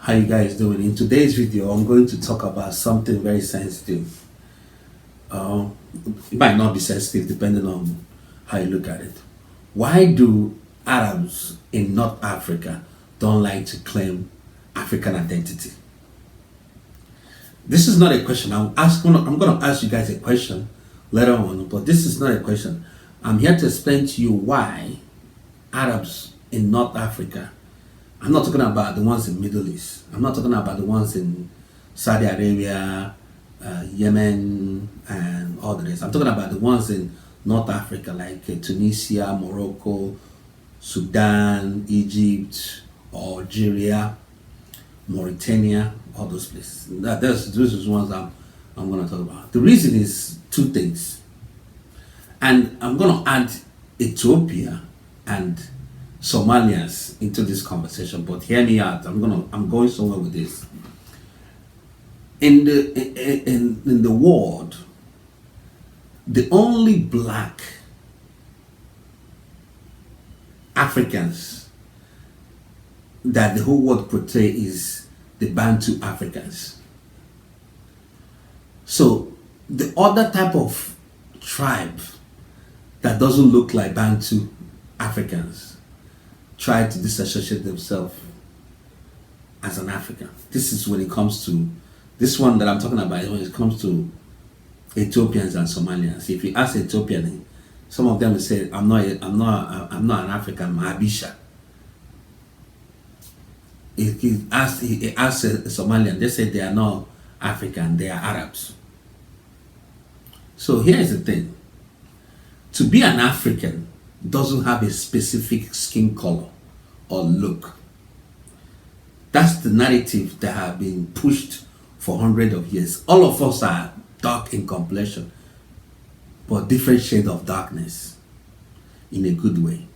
How you guys doing? In today's video, I'm going to talk about something very sensitive. Um, it might not be sensitive depending on how you look at it. Why do Arabs in North Africa don't like to claim African identity? This is not a question. I'm going to ask you guys a question later on, but this is not a question. I'm here to explain to you why Arabs in North Africa. I'm not talking about the ones in Middle East. I'm not talking about the ones in Saudi Arabia, Yemen, and all the rest. I'm talking about the ones in North Africa, like Tunisia, Morocco, Sudan, Egypt, Algeria, Mauritania, all those places. Those are the ones I'm going to talk about. The reason is two things. And I'm going to add Ethiopia and Somalians into this conversation, but hear me out. I'm going somewhere with this. In the world, the only black Africans that the whole world portray is the Bantu Africans. So the other type of tribe that doesn't look like Bantu Africans try to disassociate themselves as an African. This is when it comes to this one that I'm talking about. When it comes to Ethiopians and Somalians, if you ask Ethiopian, some of them will say, "I'm not an African. I'm Abisha." If he asks a Somalian, they say they are not African. They are Arabs. So here's the thing: to be an African doesn't have a specific skin color or look. That's the narrative that have been pushed for hundreds of years. All of us are dark in complexion, but different shade of darkness in a good way.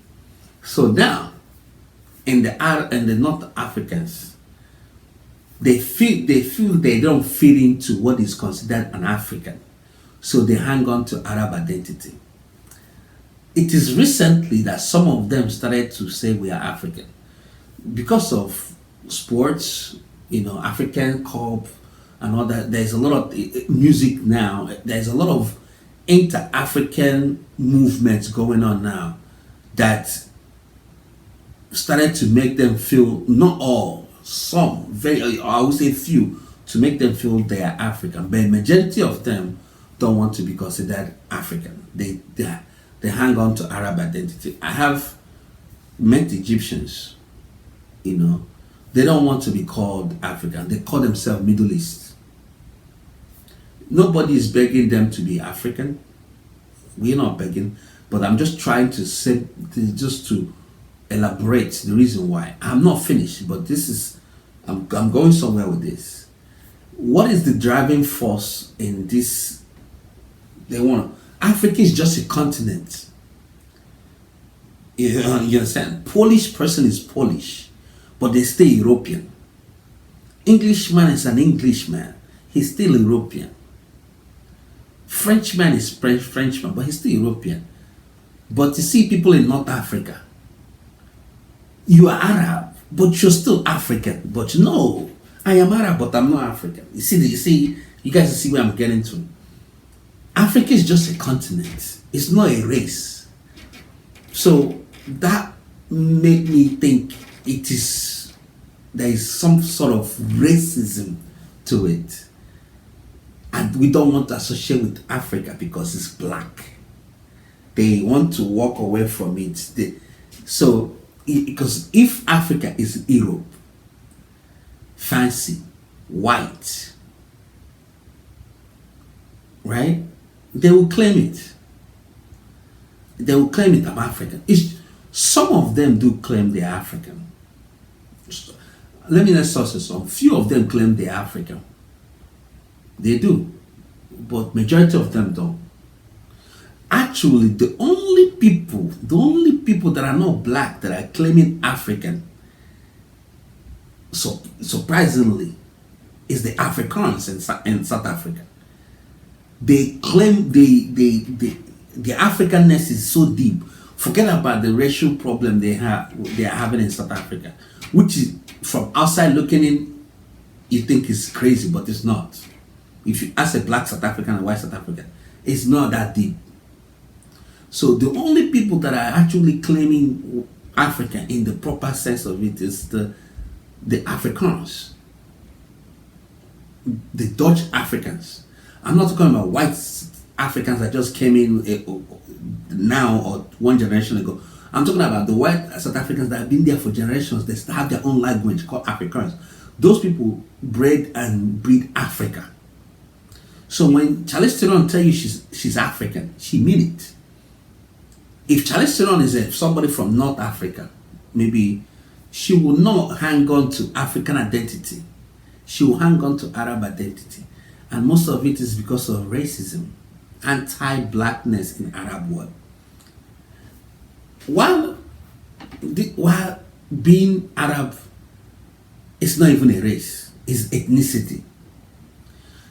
So now, in the North Africans, they feel they don't fit into what is considered an African, so they hang on to Arab identity. It is recently that some of them started to say we are African because of sports, African Cup and all that. There's a lot of music now. There's a lot of inter-African movements going on now that started to make them feel, not all, some, very, I would say few, to make them feel they are African. But the majority of them don't want to be considered African. They hang on to Arab identity. I have met Egyptians, they don't want to be called African. They call themselves Middle East. Nobody is begging them to be African. We're not begging, but I'm just trying to say, just to elaborate the reason why. I'm not finished, but I'm going somewhere with this. What is the driving force in this? Africa is just a continent. You understand? Polish person is Polish, but they stay European. Englishman is an Englishman. He's still European. Frenchman is Frenchman, but he's still European. But you see people in North Africa, you are Arab, but you're still African. But no, I am Arab, but I'm not African. You guys see where I'm getting to. Africa is just a continent. It's not a race. So that made me think there is some sort of racism to it. And we don't want to associate with Africa because it's black. They want to walk away from it. Because if Africa is Europe, fancy, white, right? They will claim it. I'm African. Some of them do claim they're African. Let me not say some. Few of them claim they're African. They do. But majority of them don't. Actually, the only people that are not black that are claiming African, so surprisingly, is the Afrikaans in South Africa. They claim the Africanness is so deep. Forget about the racial problem they are having in South Africa, which is from outside looking in you think it's crazy, but it's not. If you ask a black South African and white South African, it's not that deep. So the only people that are actually claiming African in the proper sense of it is the Afrikaners, the Dutch Africans. I'm not talking about white Africans that just came in now or one generation ago. I'm talking about the white South Africans that have been there for generations. They have their own language called Afrikaans. Those people bred and breed Africa. So when Charlize Theron tell you she's African, she mean it. If Charlize Theron is somebody from North Africa, maybe she will not hang on to African identity. She will hang on to Arab identity. And most of it is because of racism, anti-blackness in Arab world. While being Arab is not even a race, it's ethnicity.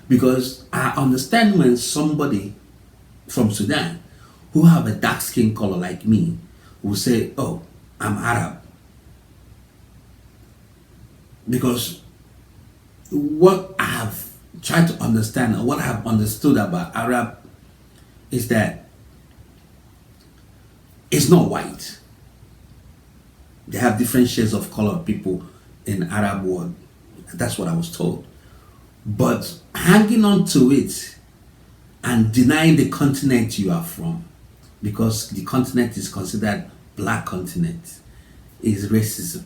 Because I understand when somebody from Sudan who have a dark skin color like me will say, oh, I'm Arab. Because what I have tried to understand, or what I have understood about Arab is that it's not white. They have different shades of color people in Arab world. That's what I was told. But hanging on to it and denying the continent you are from, because the continent is considered black continent, is racism.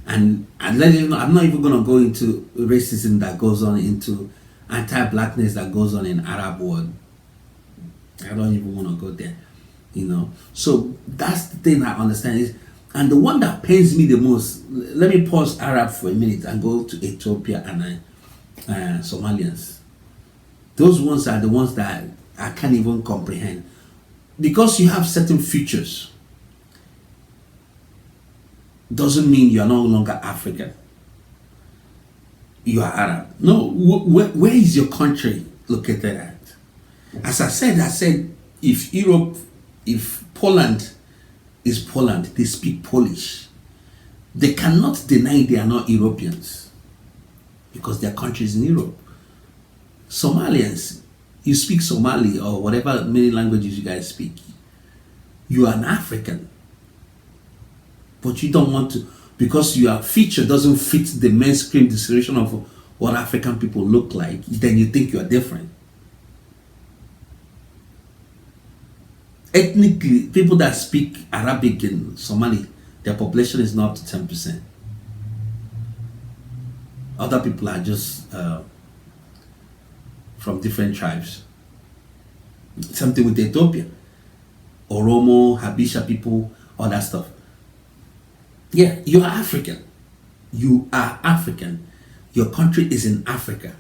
And let you know, I'm not even going to go into racism that goes on, into anti-blackness that goes on in Arab world. I don't even want to go there, you know. So that's the thing I understand is, and the one that pains me the most, let me pause Arab for a minute and go to Ethiopia and Somalians. Those ones are the ones that I can't even comprehend. Because you have certain features doesn't mean you are no longer African. You are Arab. No, where is your country located at? As I said, if Poland is Poland, they speak Polish. They cannot deny they are not Europeans because their country is in Europe. Somalians, you speak Somali or whatever many languages you guys speak. You are an African. But you don't want to, because your feature doesn't fit the mainstream description of what African people look like, then you think you are different. Ethnically, people that speak Arabic in Somali, their population is not up to 10%. Other people are just from different tribes. Something with Ethiopia. Oromo, Habesha people, all that stuff. Yeah, you are African. You are African. Your country is in Africa.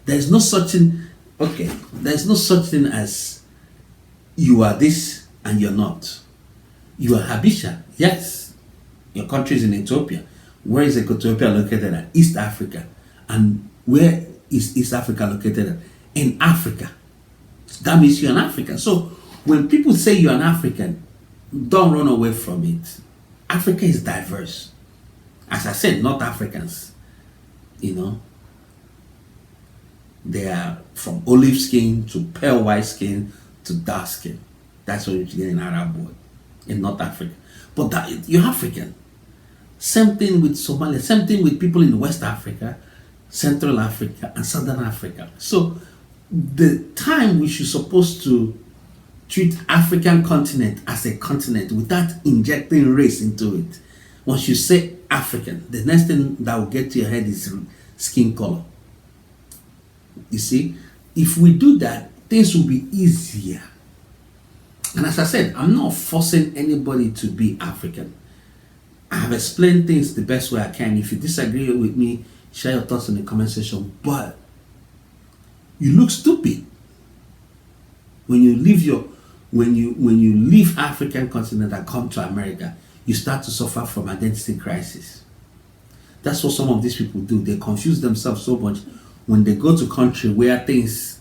There is no such thing, okay, there is no such thing as you are this and you're not. You are Habesha, yes. Your country is in Ethiopia. Where is Ethiopia located at? East Africa. And where is East Africa located at? In Africa. That means you're an African. So when people say you're an African, don't run away from it. Africa is diverse. As I said, North Africans, you know, they are from olive skin to pale white skin to dark skin. That's what you get in Arab world, in North Africa. But you're African. Same thing with Somalia, same thing with people in West Africa, Central Africa, and Southern Africa. So the time we should supposed to treat African continent as a continent without injecting race into it. Once you say African, the next thing that will get to your head is skin color. You see, if we do that, things will be easier. And as I said, I'm not forcing anybody to be African. I have explained things the best way I can. If you disagree with me, share your thoughts in the comment section. But you look stupid when you leave African continent and come to America. You start to suffer from identity crisis. That's what some of these people do. They confuse themselves so much when they go to country where things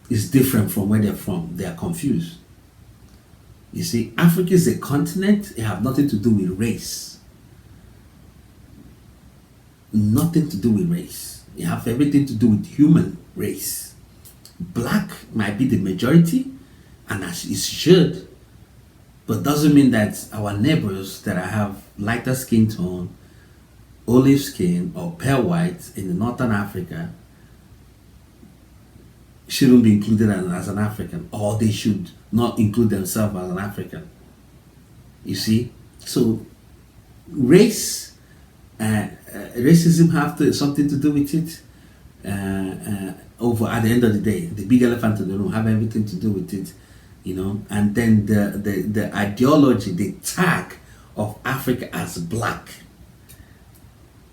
is different from where they're from. They are confused. You see, Africa is a continent. It has nothing to do with race. nothing to do with race. It have everything to do with human race. Black might be the majority, and as it should, but doesn't mean that our neighbors that have lighter skin tone, olive skin, or pale white in the northern Africa shouldn't be included as an African, or they should not include themselves as an African. You see, so race, racism have something to do with it. Over at the end of the day, the big elephant in the room have everything to do with it, you know. And then the ideology, the tag of Africa as black,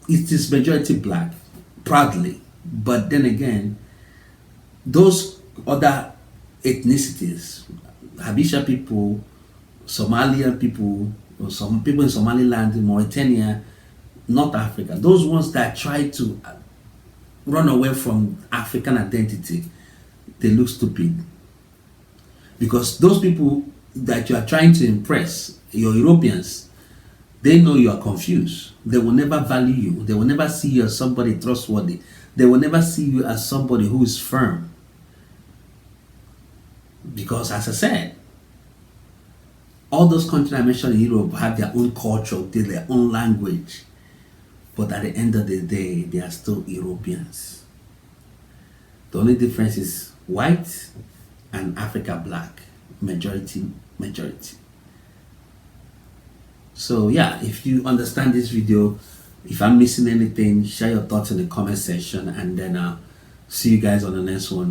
it is majority black, proudly. But then again, those other ethnicities, Habesha people, Somalian people, or some people in Somaliland, in Mauritania, North Africa, those ones that try to run away from African identity, they look stupid. Because those people that you are trying to impress, your Europeans, they know you are confused. They will never value you. They will never see you as somebody trustworthy. They will never see you as somebody who is firm. Because as I said, all those countries I mentioned in Europe have their own culture, their own language. But at the end of the day, they are still Europeans. The only difference is white and Africa black. Majority. So yeah, if you understand this video, if I'm missing anything, share your thoughts in the comment section, and then see you guys on the next one.